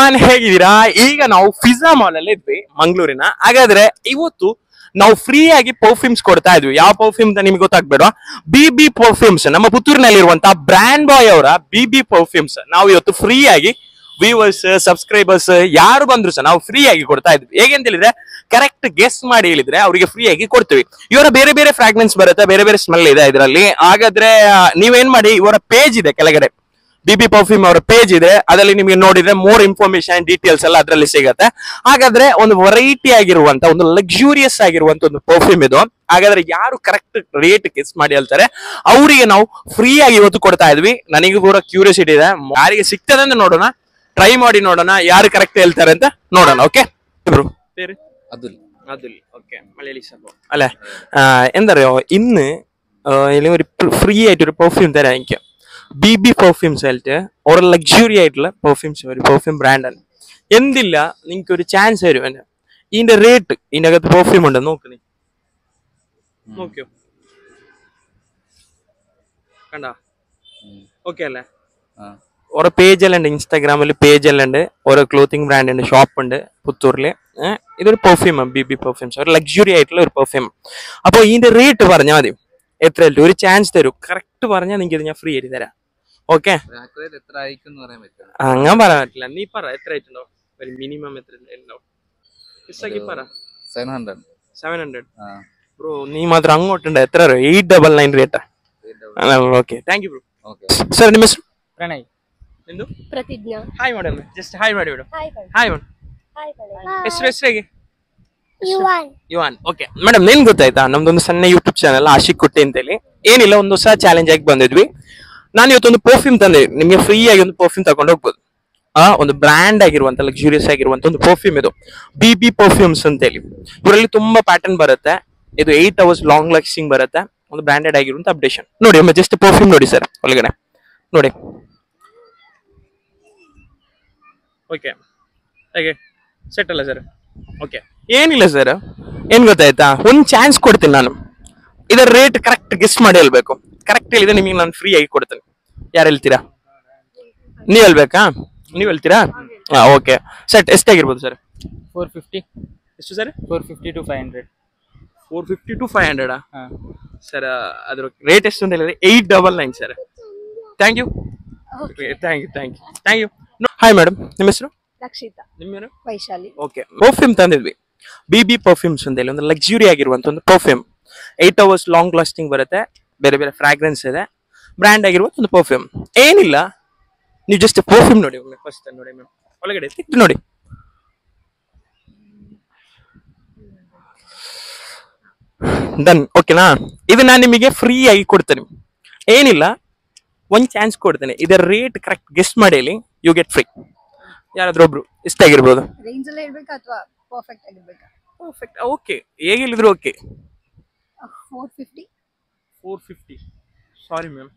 Everyone ಹೇಗಿದ್ದೀರಾ? ಈಗ ನಾವು ಪಿಜ್ಜಾ ಮಾಲ್ ಅಲ್ಲಿ ಇದ್ವಿ ಮಂಗಳೂರಿನ. ಹಾಗಾದ್ರೆ ಇವತ್ತು ನಾವು ಫ್ರೀ ಆಗಿ ಪರ್ಫ್ಯೂಮ್ಸ್ ಕೊಡ್ತಾ ಇದ್ವಿ. ಯಾವ ಪರ್ಫ್ಯೂಮ್ ಅಂತ ನಿಮ್ಗೆ ಗೊತ್ತಾಗ್ಬೇಡ, BB ಪರ್ಫ್ಯೂಮ್ಸ್, ನಮ್ಮ ಪುತ್ತೂರಿನಲ್ಲಿರುವಂತಹ ಬ್ರ್ಯಾಂಡ್ ಬಾಯ್ ಅವರ BB ಪರ್ಫ್ಯೂಮ್ಸ್ ನಾವು ಇವತ್ತು ಫ್ರೀ ಆಗಿ ವ್ಯೂವರ್ಸ್, ಸಬ್ಸ್ಕ್ರೈಬರ್ಸ್ ಯಾರು ಬಂದ್ರು ಸಹ ನಾವು ಫ್ರೀ ಆಗಿ ಕೊಡ್ತಾ ಇದ್ವಿ. ಹೇಗೆ ಅಂತ ಹೇಳಿದ್ರೆ, ಕರೆಕ್ಟ್ ಗೆಸ್ ಮಾಡಿ ಹೇಳಿದ್ರೆ ಅವರಿಗೆ ಫ್ರೀ ಆಗಿ ಕೊಡ್ತೀವಿ. ಇವರ ಬೇರೆ ಬೇರೆ ಫ್ರಾಗ್ರೆನ್ಸ್ ಬರುತ್ತೆ, ಬೇರೆ ಬೇರೆ ಸ್ಮೆಲ್ ಇದೆ ಇದರಲ್ಲಿ. ಹಾಗಾದ್ರೆ ನೀವೇನ್ ಮಾಡಿ, ಇವರ ಪೇಜ್ ಇದೆ ಕೆಳಗಡೆ, BB ಪರ್ಫ್ಯೂಮ್ ಅವರ ಪೇಜ್ ಇದೆ, ಅದರಲ್ಲಿ ನಿಮಗೆ ನೋಡಿದ್ರೆ ಮೋರ್ ಇನ್ಫಾರ್ಮೇಶನ್ ಡೀಟೇಲ್ಸ್ ಎಲ್ಲ ಅದರಲ್ಲಿ ಸಿಗುತ್ತೆ. ಹಾಗಾದ್ರೆ ಒಂದು ವೆರೈಟಿ ಆಗಿರುವಂತ, ಒಂದು ಲಕ್ಸುರಿಯಸ್ ಆಗಿರುವಂತ ಒಂದು ಪರ್ಫ್ಯೂಮ್ ಇದು. ಹಾಗಾದ್ರೆ ಯಾರು ಕರೆಕ್ಟ್ ರೇಟ್ ಗೆಸ್ ಮಾಡಿ ಹೇಳ್ತಾರೆ ಅವರಿಗೆ ನಾವು ಫ್ರೀ ಆಗಿ ಇವತ್ತು ಕೊಡ್ತಾ ಇದ್ವಿ. ನನಗೂ ಕೂಡ ಕ್ಯೂರಿಯಾಸಿಟಿ ಇದೆ, ಯಾರಿಗೆ ಸಿಗ್ತದೆ ಅಂತ ನೋಡೋಣ, ಟ್ರೈ ಮಾಡಿ ನೋಡೋಣ ಯಾರು ಕರೆಕ್ಟ್ ಹೇಳ್ತಾರೆ ಅಂತ ನೋಡೋಣ. ಓಕೆ ಬ್ರೋ, പേര് അതുൽ. ഓക്കെ, മലയാളി സംഭവം അല്ലെ. എന്താ പറയുക, ഇന്ന് അല്ലെങ്കിൽ ഒരു ഫ്രീ ആയിട്ട് ഒരു പെർഫ്യൂം തരാം എനിക്ക്. BB പെർഫ്യൂംസ് ആയിട്ട് ഒരു ലക്ഷറി ആയിട്ടുള്ള പെർഫ്യൂംസ്, ഒരു പെർഫ്യൂം ബ്രാൻഡാണ്. എന്തില്ല, നിങ്ങൾക്ക് ഒരു ചാൻസ് തരും എന്നെ. ഇതിന്റെ റേറ്റ്, ഇതിന്റെ അകത്ത് പെർഫ്യൂം ഉണ്ട്, നോക്ക്, നോക്കിയോ, കണ്ടാ? ഓക്കെ അല്ലേ? ഓരോ പേജ് എല്ലാം ഉണ്ട്, ഇൻസ്റ്റാഗ്രാമിൽ പേജ് എല്ലാം ഉണ്ട്, ഓരോ ക്ലോത്തിങ് ബ്രാൻഡ് ഉണ്ട്, ഷോപ്പ് ഉണ്ട് പുത്തൂരില്. ഇതൊരു പെർഫ്യൂമാണ്, BB പെർഫ്യൂംസ്, ഒരു ലക്ഷറി ആയിട്ടുള്ള ഒരു പെർഫ്യൂം. അപ്പോൾ ഇതിന്റെ റേറ്റ് പറഞ്ഞാൽ മതി, എത്ര ഒരു ചാൻസ് തരും. കറക്റ്റ് പറഞ്ഞാൽ നിങ്ങൾക്ക് ഇത് ഞാൻ ഫ്രീ ആയിട്ട് തരാം. ഓക്കെ, അങ്ങനെ പറയാൻ പറ്റില്ല, നീ പറ എത്ര ആയിട്ടുണ്ടോ, ഒരു മിനിമം എത്ര ഉണ്ടാവും? 700 ബ്രോ, നീ മാത്രം അങ്ങോട്ടുണ്ട്. എത്ര 899 റേറ്റാ? Okay, thank you bro. Sir, ನಿಮ್ಮ ಹೆಸರು? ಪ್ರಣಯ್. ನಿಂದು? Pratigna. Hi madam, just hi ಮಾಡಿ ಮೇಡಮ್. Hi madam. ಹೆಸರು ಯುವಾನ್. ಓಕೆ ಮೇಡಮ್, ಏನ್ ಗೊತ್ತಾಯ್ತಾ, ನಮ್ದೊಂದು ಸಣ್ಣ ಯೂಟ್ಯೂಬ್ ಚಾನಲ್ ಆಶಿಕ್ ಕುಟ್ಟಿ ಅಂತೇಳಿ. ಏನಿಲ್ಲ, ಒಂದು ಹೊಸ ಚಾಲೆಂಜ್ ಆಗಿ ಬಂದಿದ್ವಿ. ನಾನು ಇವತ್ತೊಂದು ಪರ್ಫ್ಯೂಮ್ ತಂದೆ, ನಿಮ್ಗೆ ಫ್ರೀ ಆಗಿ ಒಂದು ಪರ್ಫ್ಯೂಮ್ ತಗೊಂಡು ಹೋಗ್ಬೋದು. ಒಂದು ಬ್ರ್ಯಾಂಡ್ ಆಗಿರುವಂತ, ಲಕ್ಸುರಿಯಸ್ ಆಗಿರುವಂತ ಒಂದು ಪರ್ಫ್ಯೂಮ್ ಇದು, BB ಪರ್ಫ್ಯೂಮ್ಸ್ ಅಂತೇಳಿ. ಇವರಲ್ಲಿ ತುಂಬಾ ಪ್ಯಾಟರ್ನ್ ಬರುತ್ತೆ. ಇದು 8 hours ಲಾಂಗ್ ಲಾಸ್ಟಿಂಗ್ ಬರುತ್ತೆ, ಒಂದು ಬ್ರ್ಯಾಂಡೆಡ್ ಆಗಿರುವಂತ ಅಪ್ಡೇಷನ್. ನೋಡಿ ಒಮ್ಮೆ ಜಸ್ಟ್ ಪರ್ಫ್ಯೂಮ್ ನೋಡಿ ಸರ್, ಒಳಗಡೆ ನೋಡಿ. ಓಕೆ, ಹೇಗೆ ಸೆಟ್ ಅಲ್ಲ ಸರ್? ಓಕೆ, ಏನಿಲ್ಲ ಸರ್, ಏನ್ ಗೊತ್ತಾಯ್ತಾ, ಒಂದು ಚಾನ್ಸ್ ಕೊಡ್ತೀನಿ ನಾನು. ಇದರ ರೇಟ್ ಕರೆಕ್ಟ್ ಗೆಸ್ ಮಾಡಿ ಹೇಳ್ಬೇಕು. ಕರೆಕ್ಟ್ ಹೇಳಿದ್ರೆ ನಿಮಗೆ ನಾನು ಫ್ರೀ ಆಗಿ ಕೊಡ್ತೇನೆ. ಯಾರು ಹೇಳ್ತೀರಾ? ನೀವ್ ಹೇಳ್ಬೇಕಾ? ನೀವ್ ಹೇಳ್ತೀರಾ? ಓಕೆ, ಸೆಟ್ ಎಷ್ಟಾಗಿರ್ಬೋದು ಸರ್? 450. ಎಷ್ಟು ಸರ್? 450 to 500. 450 to 500 sir. ಅದ್ರ ರೇಟ್ ಎಷ್ಟು ಅಂತ ಹೇಳಿದ್ರೆ 899 sir. Thank you. Thank you. Hi madam, ನಿಮ್ಮ ಹೆಸರು? ರಕ್ಷಿತಾ. ನಿಮ್ಮ ವೈಶಾಲಿ. ಓಕೆ, ಪರ್ಫ್ಯೂಮ್ ತಂದಿದ್ವಿ, BB ಪರ್ಫ್ಯೂಮ್ಸ್ ಅಂತ ಹೇಳಿ. ಒಂದು ಲಕ್ಸುರಿ ಆಗಿರುವಂತ ಒಂದು ಪರ್ಫ್ಯೂಮ್, 8 hours ಲಾಂಗ್ ಲಾಸ್ಟಿಂಗ್ ಬರುತ್ತೆ, ಬೇರೆ ಬೇರೆ ಫ್ರಾಗ್ರೆನ್ಸ್ ಇದೆ, ಬ್ರ್ಯಾಂಡ್ ಆಗಿರುವಂತ ಒಂದು ಪರ್ಫ್ಯೂಮ್. ಏನಿಲ್ಲ, ನೀವು ಜಸ್ಟ್ ಪರ್ಫ್ಯೂಮ್ ನೋಡಿ ಒಮ್ಮೆ, ಫಸ್ಟ್ ನೋಡಿ ಮ್ಯಾಮ್, ಒಳಗಡೆ ತಿಕ್ತು ನೋಡಿ. ಡನ್, ಓಕೆನಾ? ಇದು ನಾನು ನಿಮಗೆ ಫ್ರೀ ಆಗಿ ಕೊಡ್ತೇನೆ. ಏನಿಲ್ಲ, ಒಂದು ಚಾನ್ಸ್ ಕೊಡ್ತೇನೆ. ಇದರ ರೇಟ್ ಕರೆಕ್ಟ್ ಗೆಸ್ಟ್ ಮಾಡಿ ಹೇಳಿ, ಯು ಗೆಟ್ ಫ್ರೀ. ಯಾರಾದ್ರೂ ಒಬ್ರು ಎಷ್ಟಾಗಿರ್ಬೋದು? ರೇಂಜ್ ಅಲ್ಲಿ ಇರಬೇಕಾ ಅಥವಾ ಪರ್ಫೆಕ್ಟ್ ಆಗಿರಬೇಕಾ? ಪರ್ಫೆಕ್ಟ್, ಓಕೆ, ಹೇಗೆ ಹೇಳಿದ್ರು ಓಕೆ. 450. ಸಾರಿ ಮ್ಯಾಮ್,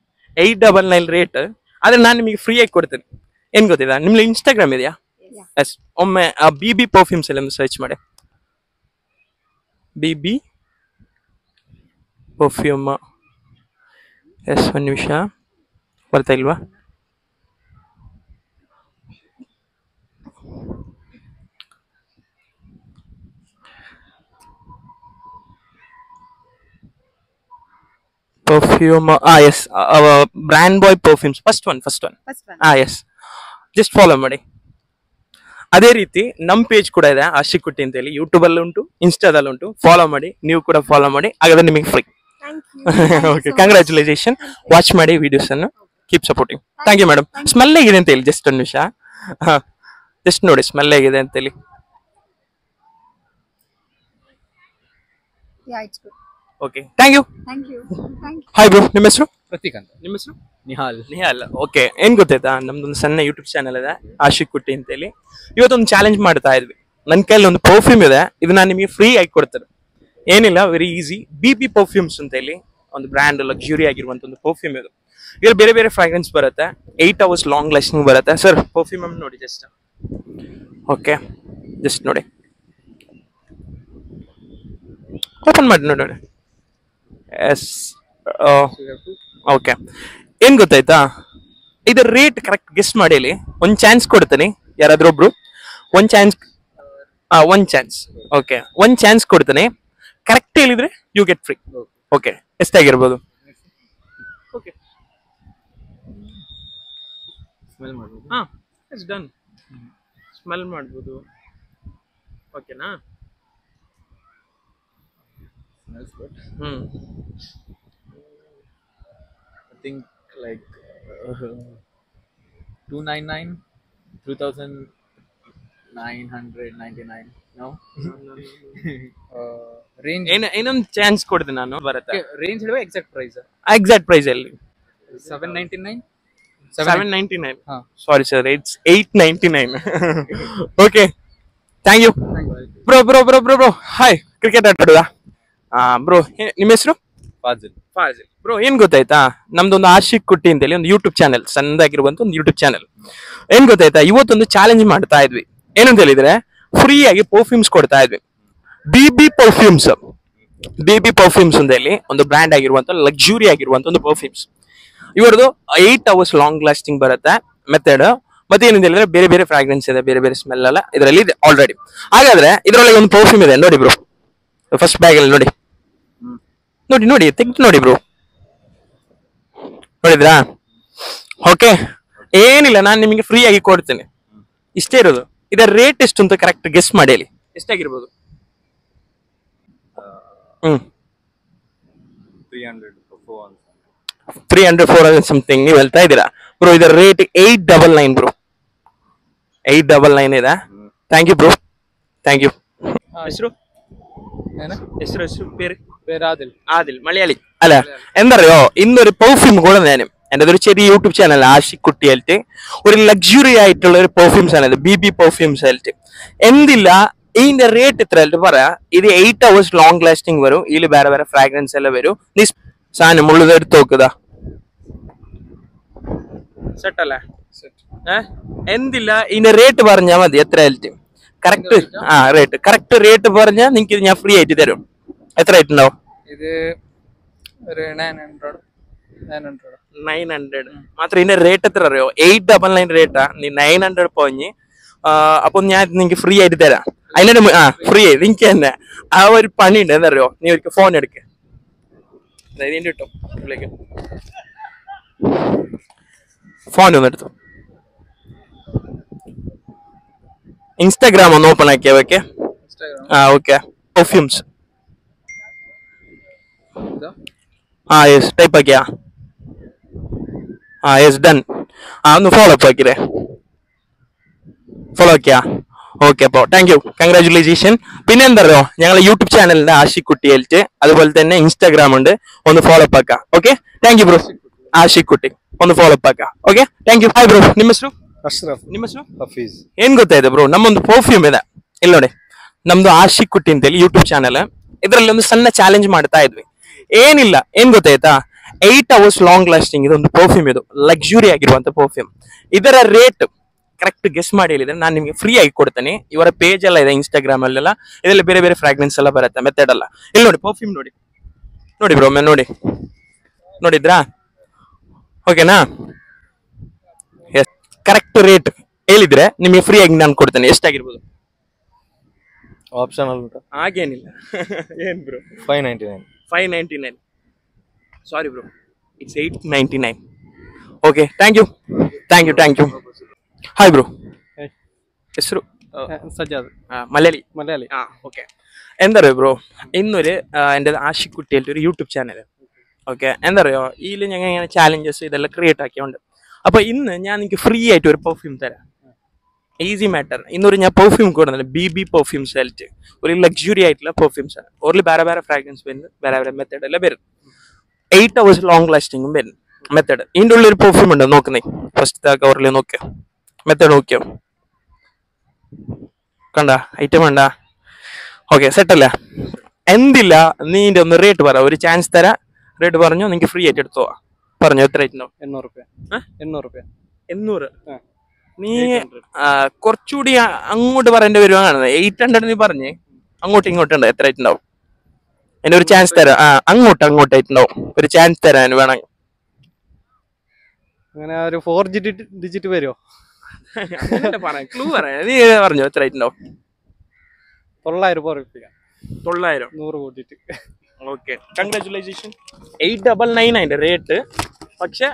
899 ರೇಟ್, ಆದ್ರೆ ನಾನು ನಿಮಗೆ ಫ್ರೀ ಆಗಿ ಕೊಡ್ತೇನೆ. ಏನ್ ಗೊತ್ತಿಲ್ಲ, ನಿಮ್ಗೆ ಇನ್ಸ್ಟಾಗ್ರಾಮ್ ಇದೆಯಾ? ಎಸ್, ಒಮ್ಮೆ BB ಪರ್ಫ್ಯೂಮ್ಸ್ ಎಲ್ಲ ಸರ್ಚ್ ಮಾಡಿ. BB perfume. ಎಸ್, ಒಂದು ನಿಮಿಷ, ಬರ್ತಾ ಇಲ್ವಾ? perfume, yes, brand boy perfumes, first one. Yes, just follow ಮಾಡಿ. ಅದೇ ರೀತಿ ನಮ್ಮ ಪೇಜ್ ಕೂಡ ಇದೆ, ಆಶಿಕ್ ಕುಟ್ಟಿ ಅಂತ ಹೇಳಿ. ಯೂಟ್ಯೂಬ್ ಅಲ್ಲಿ ಉಂಟು, ಇನ್ಸ್ಟಾದಲ್ಲಿ ಉಂಟು, ಫಾಲೋ ಮಾಡಿ. ನೀವು ಕೂಡ ಫಾಲೋ ಮಾಡಿ, ಹಾಗಾದ್ರೆ ನಿಮಗೆ ಫ್ರೀ. Okay, congratulation. ವಾಚ್ ಮಾಡಿ ವಿಡಿಯೋಸ್ ಅನ್ನು, keep supporting. Thank you madam. Smell ಹೇಗಿದೆ ಅಂತ ಹೇಳಿ, ಜಸ್ಟ್ ಒಂದು ನಿಮಿಷ, ಜಸ್ಟ್ ನೋಡಿ ಸ್ಮೆಲ್ ಹೇಗಿದೆ ಅಂತ ಹೇಳಿ. Okay, thank you. Hi bro, ನಿಮ್ಮ ಹೆಸರು? ಪ್ರತೀಕ್ ಅಂತ. ನಿಮ್ಮ ಹೆಸರು? ನಿಹಾಲ್. ಓಕೆ, ಏನ್ ಗೊತ್ತಾಯ್ತಾ, ನಮ್ದೊಂದು ಸಣ್ಣ ಯೂಟ್ಯೂಬ್ ಚಾನಲ್ ಇದೆ, ಆಶಿಕ್ ಕುಟ್ಟಿ ಅಂತ ಹೇಳಿ. ಇವತ್ತೊಂದು ಚಾಲೆಂಜ್ ಮಾಡ್ತಾ ಇದ್ವಿ. ನನ್ನ ಕೈಯಲ್ಲಿ ಒಂದು ಪರ್ಫ್ಯೂಮ್ ಇದೆ, ಇದು ನಾನು ನಿಮಗೆ ಫ್ರೀ ಆಗಿ ಕೊಡ್ತೇನೆ. ಏನಿಲ್ಲ, ವೆರಿ ಈಸಿ. BB ಪರ್ಫ್ಯೂಮ್ಸ್ ಅಂತ ಹೇಳಿ ಒಂದು ಬ್ರ್ಯಾಂಡ್, ಲಕ್ಸುರಿ ಆಗಿರುವಂತ ಒಂದು ಪರ್ಫ್ಯೂಮ್ ಇದು. ಇದ್ರಲ್ಲಿ ಬೇರೆ ಬೇರೆ ಫ್ರಾಗ್ರೆನ್ಸ್ ಬರುತ್ತೆ, 8 hours ಲಾಂಗ್ ಲಾಸ್ಟಿಂಗ್ ಬರುತ್ತೆ. ಸರ್, ಪರ್ಫ್ಯೂಮ್ ನೋಡಿ ಜಸ್ಟ್. ಓಕೆ, ಜಸ್ಟ್ ನೋಡಿ, ಓಪನ್ ಮಾಡಿ ನೋಡಿ. ಎಸ್, ಓಕೆ, ಏನ್ ಗೊತ್ತಾಯ್ತಾ, ಇದರ ರೇಟ್ ಕರೆಕ್ಟ್ ಗೆಸ್ಟ್ ಮಾಡಿ, ಒಂದು ಚಾನ್ಸ್ ಕೊಡ್ತೀನಿ. ಯಾರಾದ್ರೂ ಒಬ್ರು ಒಂದ್ ಚಾನ್ಸ್ ಒಂದ್ ಚಾನ್ಸ್ ಓಕೆ ಒಂದ್ ಚಾನ್ಸ್ ಕೊಡ್ತಾನೆ ಕರೆಕ್ಟ್ ಹೇಳಿದ್ರೆ ಯು ಗೆಟ್ ಫ್ರೀ ಓಕೆ ಎಷ್ಟಾಗಿರ್ಬೋದು ಓಕೆ ಸ್ಮೆಲ್ ಮಾಡ್ಬೋದು. ಹಾ ಇಟ್ಸ್ ಡನ್ ಸ್ಮೆಲ್ ಮಾಡ್ಬೋದು ಓಕೆನಾ Smells good. Hmm I think like 299, 2,999. No. Range. ಏನೊಂದು ಚಾನ್ಸ್ ಕೊಡ್ತೀನಿ ನಾನು ಬರುತ್ತೆ Okay, range ಹೇಳುವ exact price. ಎಕ್ಸಾಕ್ಟ್ ಪ್ರೈಸ್ ಅಲ್ಲಿ 799. 799 ಹಾ. Sorry sir it's 899 okay thank you bro bro bro bro bro hi cricket ಆಟಾಡುದಾ ಬ್ರೋ ನಿಮ್ಮ ಹೆಸರು Fazil. ಫಾಜಿಲ್ ಬ್ರೋ ಏನ್ ಗೊತ್ತಾಯ್ತಾ ನಮ್ದೊಂದು ಆಶಿಕ್ ಕುಟ್ಟಿ ಅಂತೇಳಿ ಒಂದು ಯೂಟ್ಯೂಬ್ ಚಾನೆಲ್ ಸಣ್ಣದಾಗಿರುವಂತ ಒಂದು ಯೂಟ್ಯೂಬ್ ಚಾನೆಲ್ ಏನ್ ಗೊತ್ತಾಯ್ತಾ ಇವತ್ತೊಂದು ಚಾಲೆಂಜ್ ಮಾಡ್ತಾ ಇದ್ವಿ ಏನಂತ ಹೇಳಿದ್ರೆ ಫ್ರೀ ಆಗಿ ಪರ್ಫ್ಯೂಮ್ಸ್ ಕೊಡ್ತಾ ಇದ್ವಿ ಬಿಬಿ ಪರ್ಫ್ಯೂಮ್ಸ್ ಅಂತೇಳಿ ಒಂದು ಬ್ರ್ಯಾಂಡ್ ಆಗಿರುವಂತ ಲಕ್ಸುರಿ ಆಗಿರುವಂತ ಒಂದು ಪರ್ಫ್ಯೂಮ್ಸ್ ಇವರದು 8 hours ಲಾಂಗ್ ಲಾಸ್ಟಿಂಗ್ ಬರುತ್ತೆ ಮೆಥಡ್ ಮತ್ತೆ ಏನಂತ ಹೇಳಿದ್ರೆ ಬೇರೆ ಬೇರೆ ಫ್ರಾಗ್ರೆನ್ಸ್ ಇದೆ ಬೇರೆ ಬೇರೆ ಸ್ಮೆಲ್ ಎಲ್ಲ ಇದರಲ್ಲಿ ಇದೆ ಆಲ್ರೆಡಿ ಹಾಗಾದ್ರೆ ಇದರೊಳಗೆ ಒಂದು ಪರ್ಫ್ಯೂಮ್ ಇದೆ ನೋಡಿ ಬ್ರೋ ಫಸ್ಟ್ ಬ್ಯಾಗ್ ಅಲ್ಲಿ ನೋಡಿ ನೋಡಿ ನೋಡಿ ತೆಗ್ದು ನೋಡಿ ಬ್ರೋ ನೋಡಿದ್ರಾ ಓಕೆ ಏನಿಲ್ಲ ನಾನು ನಿಮಗೆ ಫ್ರೀ ಆಗಿ ಕೊಡ್ತೇನೆ ಇಷ್ಟೇ ಇರೋದು ಇದರ ರೇಟ್ ಎಷ್ಟು ಅಂತ ಕರೆಕ್ಟ್ ಗೆಸ್ ಮಾಡಿ ಹೇಳಿ ಎಷ್ಟಾಗಿರ್ಬೋದು 300 400. 300 400 ಸಮಥಿಂಗ್ ನೀವು ಹೇಳ್ತಾ ಇದ್ದೀರಾ ಬ್ರೋ ಇದರ ರೇಟ್ 899 ಬ್ರೋ 899 ಇದೆ thank you bro thank you ಹೆಸರು ಹೆಸರು ಹೆಸರು പേര് പേരാദിൽ. ആദിൽ മലയാളി അല്ല എന്തറിയോ ഇന്നൊരു പെർഫ്യൂം കൂടെ ഞാനും എൻ്റെ ഒരു ചെറിയ യൂട്യൂബ് ചാനൽ ആഷിക് കുട്ടിയായിട്ട് ഒരു ലക്സുറി ആയിട്ടുള്ള ഒരു പെർഫ്യൂംസ് ആണ് ഇത് ബി പെർഫ്യൂംസ് ആയിട്ട് എന്തില്ല ഇതിന്റെ റേറ്റ് എത്ര ആയിട്ട് പറയാ ഇത് 8 hours ലോങ് ലാസ്റ്റിംഗ് വരും ഇതിൽ വേറെ വേറെ ഫ്രാഗ്രൻസ് എല്ലാം വരും നീ സാധനം ഉള്ളത് എടുത്ത് നോക്കുക സെറ്റ് അല്ലേ എന്തില്ല ഇതിന്റെ റേറ്റ് പറഞ്ഞാൽ മതി എത്ര ആയിട്ട് കറക്റ്റ് റേറ്റ് കറക്റ്റ് റേറ്റ് പറഞ്ഞാൽ നിങ്ങൾക്ക് ഞാൻ ഫ്രീ ആയിട്ട് തരും എത്ര ആയിട്ടുണ്ടാവും ഇത് ഒരു 900. 900 മാത്രം ഇതിന്റെ റേറ്റ് എത്ര അറിയോ 899 റേറ്റാ നീ 900 പോഞ്ഞ് അപ്പൊ ഞാൻ നിങ്ങക്ക് ഫ്രീ ആയിട്ട് തരാം അതിന്റെ ഫ്രീ ആയി നിനക്ക് തന്നെ ആ ഒരു പണി ഉണ്ട് എന്നറിയോ നീ ഒരിക്കൽ ഫോൺ എടുക്ക ഇതിന്റെ കിട്ടും ഫോൺ ഒന്ന് എടുത്തു ഇൻസ്റ്റാഗ്രാം ഒന്ന് ഓപ്പൺ ആക്കിയാ okay okay perfumes yes type ആക്കിയാ യെസ് ഡൺ ഒന്ന് ഫോളോ അപ്പ് ആക്കിരേ ഫോളോ ആക്കിയാ ഓക്കെ അപ്പോ താങ്ക് യു കൺഗ്രാചുലേഷൻ പിന്നെ എന്താ പറയുക ഞങ്ങളെ യൂട്യൂബ് ചാനലിന്റെ ആഷിക് കുട്ടിയായിട്ട് അതുപോലെ തന്നെ ഇൻസ്റ്റാഗ്രാം ഉണ്ട് ഒന്ന് ഫോളോ അപ്പ് ആക്കാം okay thank you bro Ashik Kutty ಒಂದು ಫಾಲೋ ಅಪ್ ಆಗ okay thank you hi bro ನಿಮ್ಮ ಹೆಸರು ಅಶ್ರಫ್ ನಿಮ್ಮ ಹೆಸರು ಹಫೀಜ್ ಏನ್ ಗೊತ್ತಾಯ್ತು ಬ್ರೋ ನಮ್ಮೊಂದು ಪರ್ಫ್ಯೂಮ್ ಇದೆ ಇಲ್ಲಿ ನೋಡಿ ನಮ್ದು ಆಶಿಕ್ ಕುಟ್ಟಿ ಅಂತೇಳಿ ಯೂಟ್ಯೂಬ್ ಚಾನಲ್ ಇದರಲ್ಲಿ ಒಂದು ಸಣ್ಣ ಚಾಲೆಂಜ್ ಮಾಡ್ತಾ ಇದ್ವಿ ಏನಿಲ್ಲ ಏನ್ ಗೊತ್ತಾಯ್ತಾ 8 hours ಲಾಂಗ್ ಲಾಸ್ಟಿಂಗ್ ಇದೊಂದು ಪರ್ಫ್ಯೂಮ್ ಇದು ಲಕ್ಸುರಿ ಆಗಿರುವಂತ ಪರ್ಫ್ಯೂಮ್ ಇದರ ರೇಟ್ ಕರೆಕ್ಟ್ ಗೆಸ್ ಮಾಡಿ ಹೇಳಿದ್ರೆ ನಾನು ನಿಮಗೆ ಫ್ರೀ ಆಗಿ ಕೊಡ್ತೇನೆ ಇವರ ಪೇಜ್ ಎಲ್ಲ ಇದೆ ಇನ್ಸ್ಟಾಗ್ರಾಮ್ ಅಲ್ಲೆಲ್ಲ ಇದರಲ್ಲಿ ಬೇರೆ ಬೇರೆ ಫ್ರಾಗ್ರೆನ್ಸ್ ಎಲ್ಲ ಬರುತ್ತೆ ಮೆಥಡ್ ಎಲ್ಲ ಇಲ್ಲಿ ನೋಡಿ ಪರ್ಫ್ಯೂಮ್ ನೋಡಿ ನೋಡಿ ಬ್ರೋ ನೋಡಿ ನೋಡಿದ್ರಾ ಓಕೆನಾ ಎಸ್ ಕರೆಕ್ಟ್ ರೇಟ್ ಹೇಳಿದ್ರೆ ನಿಮಗೆ ಫ್ರೀ ಆಗಿ ನಾನು ಕೊಡ್ತೇನೆ ಎಷ್ಟಾಗಿರ್ಬೋದು ಆಪ್ಷನ್ ಉಂಟು ಹಾಗೇನಿಲ್ಲ ಏನ್ bro 599 599 sorry bro it's 899 okay thank you hi bro ಹೆಸರು സജ്ജാദ്. മലയാളി മലയാളി. ഓക്കെ എന്താ പറയുക ബ്രോ ഇന്നൊരു എൻ്റെ ആഷിക് കുട്ടിയായിട്ട് ഒരു യൂട്യൂബ് ചാനൽ ഓക്കെ എന്താ പറയുക ഇതിൽ ഞങ്ങൾ ഇങ്ങനെ ചാലഞ്ചസ് ഇതെല്ലാം ക്രിയേറ്റ് ആക്കിയോണ്ട് അപ്പൊ ഇന്ന് ഞാൻ നിങ്ങൾക്ക് ഫ്രീ ആയിട്ട് ഒരു പെർഫ്യൂം തരാം ഈസി മാറ്റർ ഇന്നൊരു ഞാൻ പെർഫ്യൂം കൊടുക്കുന്നില്ല ബി പെർഫ്യൂംസ് ആയിട്ട് ഒരു ലക്സുറി ആയിട്ടുള്ള പെർഫ്യൂംസ് ആണ് ഒരു വേറെ വേറെ ഫ്രാഗ്രൻസ് വരുന്നത് വേറെ വേറെ മെത്തേഡ് എല്ലാം വരും 8 hours ലോങ് ലാസ്റ്റിംഗും വരും മെത്തേഡ് ഇതിൻ്റെ ഉള്ളിൽ ഒരു പെർഫ്യൂം ഉണ്ട് നോക്കുന്നേ ഫസ്റ്റ് കവറിൽ നോക്കിയോ മെത്തേഡ് നോക്കിയോ കണ്ട ഐറ്റം വേണ്ട ഓക്കെ സെറ്റല്ല എന്തില്ല നീ ഇതിന്റെ ഒന്ന് റേറ്റ് പറ ഒരു ചാൻസ് തരാ റേറ്റ് പറഞ്ഞു നിങ്ങൾക്ക് ഫ്രീ ആയിട്ട് എടുത്തോ പറഞ്ഞു എത്ര റേറ്റ് ഉണ്ടാവും 800 800 നീ കുറച്ചുകൂടി അങ്ങോട്ട് പറയേണ്ടി വരുവാണ് 800 നീ പറഞ്ഞേ അങ്ങോട്ടും ഇങ്ങോട്ടുണ്ട് എത്ര റേറ്റ് ഉണ്ടാവും എന്നെ ഒരു ചാൻസ് തരാം അങ്ങോട്ടായിട്ടുണ്ടാവും ഒരു ചാൻസ് തരാൻ വേണമെങ്കിൽ അങ്ങനെ ഒരു 4 ഡിജിറ്റ് വരുമോ ക്ലൂ പറയാം, നീ പറഞ്ഞോ എത്ര ആയിട്ടുണ്ടാവും? 900 രൂപ. 900. 100 കൂട്ടിയിട്ട്. Okay, congratulation. 899 അതിന്റെ റേറ്റ്. പക്ഷെ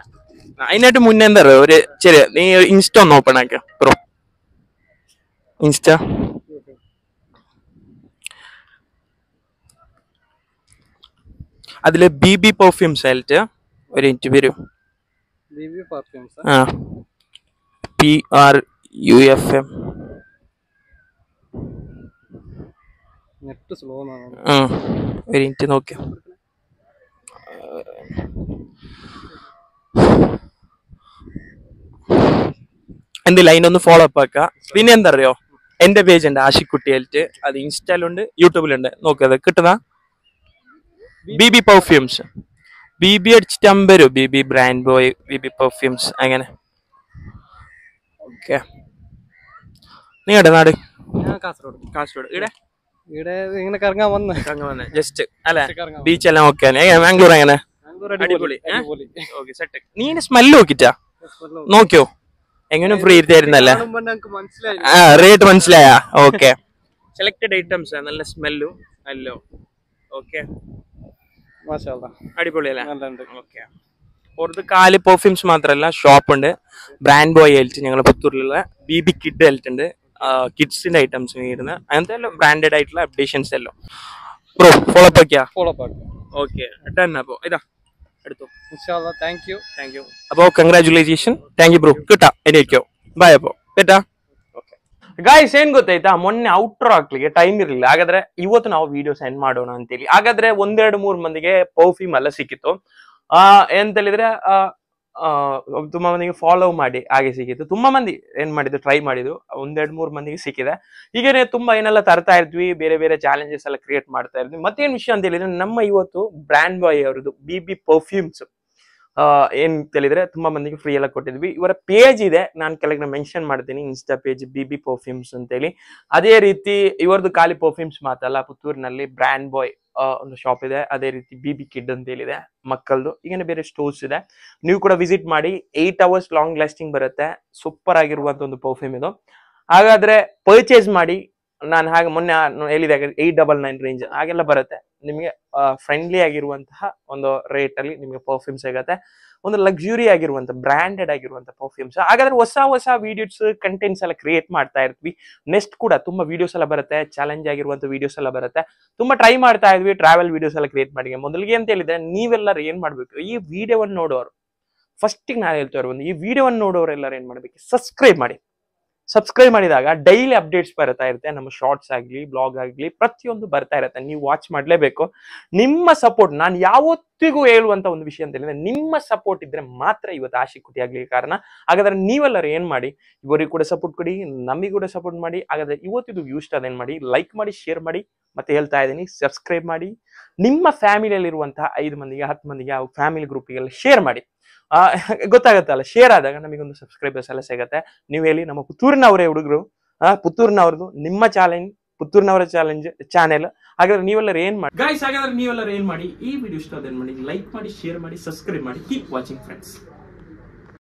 അതിനായിട്ട് മുന്നേ എന്താ പറയുക, ഒരു ചെറിയ നീ ഇൻസ്റ്റ ഒന്ന് ഓപ്പൺ ആക്ക ബ്രോ. ഇൻസ്റ്റ അതില് BB പെർഫ്യൂംസ് ആയിട്ട് ഒരു ഇഞ്ച് വരും. BB perfumes. ആ, PRUFM. നെറ്റ് സ്ലോ ആണ്. ഒരു ഇഞ്ച് നോക്കിയ എന്തില്ല, അതിനൊന്ന് ഫോളോ അപ്പ് ആക്ക. പിന്നെ എന്താ അറിയോ, എന്റെ പേജ് ഉണ്ട് ആഷിക്കുട്ടിയായിട്ട്, അത് ഇൻസ്റ്റാലുണ്ട് യൂട്യൂബിലുണ്ട്, നോക്കിയത് കിട്ടുന്ന BB പെർഫ്യൂംസ്. BB അടിച്ചിട്ട് 50 രൂപ. BB brand boy, BB perfumes അങ്ങനെ. ഓക്കെ, നിങ്ങളുടെ നാട്? ഞാൻ കാസർഗോഡ്. കാസർഗോഡ്. ഇവിടെ ഇങ്ങനെ കറങ്ങാൻ വന്നേ ജസ്റ്റ് അല്ലെ, കറങ്ങാൻ. ബീച്ച് എല്ലാം ഓക്കെ. മാംഗ്ലൂർ എങ്ങനെ? അടിപൊളി. Okay, set. നീ സ്മെല്ല് നോക്കിട്ടാ നോക്കിയോ? എങ്ങനെ ഫ്രീ തരുന്നല്ലേ? റേറ്റ് മനസ്സിലായ? ഓക്കെ, സെലക്ടഡ് ഐറ്റംസ്, നല്ല സ്മെല്ലും അല്ലോ. ഓക്കെ, അടിപൊളി അല്ലേ? ഓക്കെ, പുറത്ത് കാല് പെർഫ്യൂംസ് മാത്രമല്ല, ഷോപ്പ് ഉണ്ട്. ബ്രാൻഡ് ബോയ് ആയിട്ട് ഞങ്ങൾ പുത്തൂരിലുള്ള BB കിഡ് ആയിട്ട് ഉണ്ട്. കിഡ്സിന്റെ ഐറ്റംസ് വരുന്നത് അങ്ങനത്തെ എല്ലാം ബ്രാൻഡഡ് ആയിട്ടുള്ള അപ്ഡേഷൻസ് എല്ലാം. ബ്രോ ഫോളോ അപ്പ് ആക്കിയാ? Okay, done. അപ്പോ ഇതാ എടുത്തു. Thank you. അപ്പോ ಕಂಗ್ರಾಚುಲೇಷನ್. Thank you bro. ಕಿಟ್ಟ ಎನಿಕೋ ಬಾಯ್ ಅಪ್ಪೋ ಬೇಟಾ. ಓಕೆ ಗೈಸ್, ಏನ್ ಗೊತ್ತಾಯ್ತಾ, ಮೊನ್ನೆ ಔಟ್ರೋ ಹಾಕ್ಲಿಕ್ಕೆ ಟೈಮ್ ಇರಲಿಲ್ಲ. ಹಾಗಾದ್ರೆ ಇವತ್ತು ನಾವು ವಿಡಿಯೋ ಸೆಂಡ್ ಮಾಡೋಣ ಅಂತೇಳಿ. ಹಾಗಾದ್ರೆ 1-2-3 ಮಂದಿಗೆ ಪರ್ಫ್ಯೂಮ್ ಎಲ್ಲ ಸಿಕ್ಕಿತ್ತು. ಎಂತ ಹೇಳಿದ್ರೆ ತುಂಬಾ ಮಂದಿಗೆ ಫಾಲೋ ಮಾಡಿ ಹಾಗೆ ಸಿಕ್ಕಿತ್ತು. ತುಂಬಾ ಮಂದಿ ಏನ್ ಮಾಡಿದ್ರು, ಟ್ರೈ ಮಾಡಿದ್ರು. 1-2-3 ಮಂದಿಗೆ ಸಿಕ್ಕಿದೆ. ಹೀಗೇನೆ ತುಂಬಾ ಏನೆಲ್ಲ ತರ್ತಾ ಇರ್ತೀವಿ, ಬೇರೆ ಬೇರೆ ಚಾಲೆಂಜಸ್ ಎಲ್ಲ ಕ್ರಿಯೇಟ್ ಮಾಡ್ತಾ ಇರ್ತೀವಿ. ಮತ್ತೇನ್ ವಿಷಯ ಅಂತ ಹೇಳಿದ್ರೆ, ನಮ್ಮ ಇವತ್ತು ಬ್ರ್ಯಾಂಡ್ ಬಾಯ್ ಅವರದ್ದು BB ಪರ್ಫ್ಯೂಮ್ಸ್ ಏನ್ ಹೇಳಿದ್ರೆ ತುಂಬಾ ಮಂದಿಗೆ ಫ್ರೀ ಎಲ್ಲ ಕೊಟ್ಟಿದ್ವಿ. ಇವರ ಪೇಜ್ ಇದೆ, ನಾನು ಕೆಳಗೆ ಮೆನ್ಷನ್ ಮಾಡ್ತೀನಿ, ಇನ್ಸ್ಟಾ ಪೇಜ್ BB ಪರ್ಫ್ಯೂಮ್ಸ್ ಅಂತೇಳಿ. ಅದೇ ರೀತಿ ಇವರದ್ದು ಖಾಲಿ ಪರ್ಫ್ಯೂಮ್ಸ್ ಮಾತಲ್ಲ, ಪುತ್ತೂರಿನಲ್ಲಿ ಬ್ರ್ಯಾಂಡ್ ಬಾಯ್ ಒಂದು ಶಾಪ್ ಇದೆ. ಅದೇ ರೀತಿ BB ಕಿಡ್ ಅಂತ ಹೇಳಿದೆ ಮಕ್ಕಳದು. ಈಗೇನೆ ಬೇರೆ ಸ್ಟೋರ್ಸ್ ಇದೆ, ನೀವು ಕೂಡ ವಿಸಿಟ್ ಮಾಡಿ. 8 hours ಲಾಂಗ್ ಲಾಸ್ಟಿಂಗ್ ಬರುತ್ತೆ. ಸೂಪರ್ ಆಗಿರುವಂತ ಒಂದು ಪರ್ಫ್ಯೂಮ್ ಇದು. ಹಾಗಾದ್ರೆ ಪರ್ಚೇಸ್ ಮಾಡಿ. ನಾನು ಹಾಗೆ ಮೊನ್ನೆ ಹೇಳಿದೆ 899 ರೇಂಜ್ ಹಾಗೆಲ್ಲ ಬರುತ್ತೆ ನಿಮಗೆ. ಫ್ರೆಂಡ್ಲಿ ಆಗಿರುವಂತಹ ಒಂದು ರೇಟ್ ಅಲ್ಲಿ ನಿಮಗೆ ಪರ್ಫ್ಯೂಮ್ ಸಿಗುತ್ತೆ. ಒಂದು ಲಕ್ಸುರಿ ಆಗಿರುವಂತ ಬ್ರಾಂಡೆಡ್ ಆಗಿರುವಂತ ಪರ್ಫ್ಯೂಮ್ಸ್. ಹಾಗಾದ್ರೆ ಹೊಸ ವಿಡಿಯೋಸ್ ಕಂಟೆಂಟ್ಸ್ ಎಲ್ಲ ಕ್ರಿಯೇಟ್ ಮಾಡ್ತಾ ಇರ್ತೀವಿ. ನೆಕ್ಸ್ಟ್ ಕೂಡ ತುಂಬಾ ವಿಡಿಯೋಸ್ ಎಲ್ಲ ಬರುತ್ತೆ, ಚಾಲೆಂಜ್ ಆಗಿರುವಂತ ವಿಡಿಯೋಸ್ ಎಲ್ಲ ಬರುತ್ತೆ. ತುಂಬಾ ಟ್ರೈ ಮಾಡ್ತಾ ಇದ್ವಿ ಟ್ರಾವೆಲ್ ವಿಡಿಯೋಸ್ ಎಲ್ಲ ಕ್ರಿಯೇಟ್ ಮಾಡಿ. ಮೊದಲಿಗೆ ಅಂತ ಹೇಳಿದ್ರೆ, ನೀವೆಲ್ಲರೂ ಏನ್ ಮಾಡ್ಬೇಕು, ಈ ವಿಡಿಯೋವನ್ನು ನೋಡೋರು ಫಸ್ಟ್ ನಾನು ಹೇಳ್ತಾ ಇರೋದು, ಈ ವಿಡಿಯೋವನ್ನು ನೋಡೋರು ಎಲ್ಲರೂ ಏನ್ ಮಾಡ್ಬೇಕು, ಸಬ್ಸ್ಕ್ರೈಬ್ ಮಾಡಿ. ಸಬ್ಸ್ಕ್ರೈಬ್ ಮಾಡಿದಾಗ ಡೈಲಿ ಅಪ್ಡೇಟ್ಸ್ ಬರ್ತಾ ಇರುತ್ತೆ. ನಮ್ಮ ಶಾರ್ಟ್ಸ್ ಆಗ್ಲಿ, ಬ್ಲಾಗ್ ಆಗ್ಲಿ, ಪ್ರತಿಯೊಂದು ಬರ್ತಾ ಇರುತ್ತೆ. ನೀವು ವಾಚ್ ಮಾಡ್ಲೇಬೇಕು. ನಿಮ್ಮ ಸಪೋರ್ಟ್, ನಾನು ಯಾವತ್ತಿಗೂ ಹೇಳುವಂತ ಒಂದು ವಿಷಯ ಅಂತ ಹೇಳಿದ್ರೆ, ನಿಮ್ಮ ಸಪೋರ್ಟ್ ಇದ್ರೆ ಮಾತ್ರ ಇವತ್ತು ಆಶಿಕುಟಿ ಆಗ್ಲಿ ಕಾರಣ. ಹಾಗಾದ್ರೆ ನೀವೆಲ್ಲರೂ ಏನ್ ಮಾಡಿ, ಇವರಿಗೂ ಕೂಡ ಸಪೋರ್ಟ್ ಕೊಡಿ, ನಮಗೆ ಕೂಡ ಸಪೋರ್ಟ್ ಮಾಡಿ. ಹಾಗಾದ್ರೆ ಇವತ್ತಿದು ವ್ಯೂಸ್ ಅದೇನ್ ಮಾಡಿ, ಲೈಕ್ ಮಾಡಿ, ಶೇರ್ ಮಾಡಿ. ಮತ್ತೆ ಹೇಳ್ತಾ ಇದ್ದೀನಿ, ಸಬ್ಸ್ಕ್ರೈಬ್ ಮಾಡಿ. ನಿಮ್ಮ ಫ್ಯಾಮಿಲಿಯಲ್ಲಿರುವಂತಹ 5 ಮಂದಿಗೆ 10 ಮಂದಿಗೆ ಆ ಫ್ಯಾಮಿಲಿ ಗ್ರೂಪಿಗೆಲ್ಲ ಶೇರ್ ಮಾಡಿ. ಗೊತ್ತಾಗತ್ತಲ್ಲ, ಶೇರ್ ಆದಾಗ ನಮಗೊಂದು ಸಬ್ಸ್ಕ್ರೈಬರ್ಸ್ ಎಲ್ಲ ಸಿಗತ್ತೆ. ನೀವು ಹೇಳಿ, ನಮ್ಮ ಪುತ್ತೂರಿನವರೇ ಹುಡುಗರು, ಪುತ್ತೂರಿನವ್ರದ್ದು ನಿಮ್ಮ ಚಾಲೆಂಜ್, ಪುತ್ತೂರಿನವರ ಚಾಲೆಂಜ್ ಚಾನೆಲ್. ಹಾಗಾದ್ರೆ ನೀವೆಲ್ಲರೂ ಏನ್ ಮಾಡಿ ಗೈಸ್, ಹಾಗಾದ್ರೆ ನೀವೆಲ್ಲರೂ ಏನ್ ಮಾಡಿ, ಈ ವಿಡಿಯೋ ಇಷ್ಟ ಆದ್ರೆ ಮಾಡಿ, ಲೈಕ್ ಮಾಡಿ, ಶೇರ್ ಮಾಡಿ, ಸಬ್ಸ್ಕ್ರೈಬ್ ಮಾಡಿ. Keep watching friends.